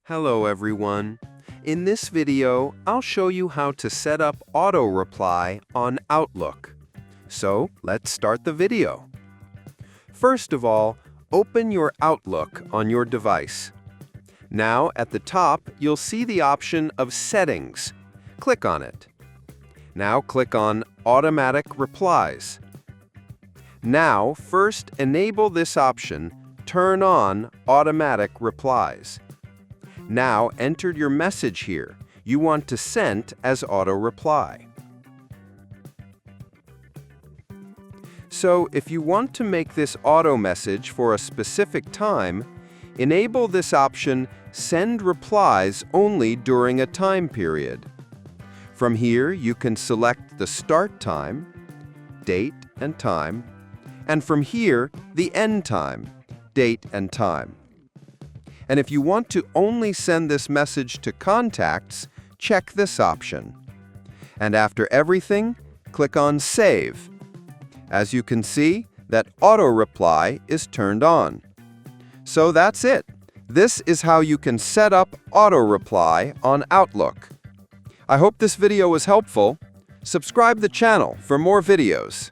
Hello everyone. In this video, I'll show you how to set up auto reply on Outlook. So let's start the video. First of all, open your Outlook on your device. Now at the top, you'll see the option of Settings. Click on it. Now click on Automatic Replies. Now first enable this option, Turn on Automatic Replies. Now enter your message here. You want to send as auto reply. So if you want to make this auto message for a specific time, enable this option Send replies only during a time period. From here, you can select the start time, date and time, and from here, the end time, date and time. And if you want to only send this message to contacts, check this option. And after everything, click on Save. As you can see, that auto reply is turned on. So that's it. This is how you can set up auto reply on Outlook. I hope this video was helpful. Subscribe the channel for more videos.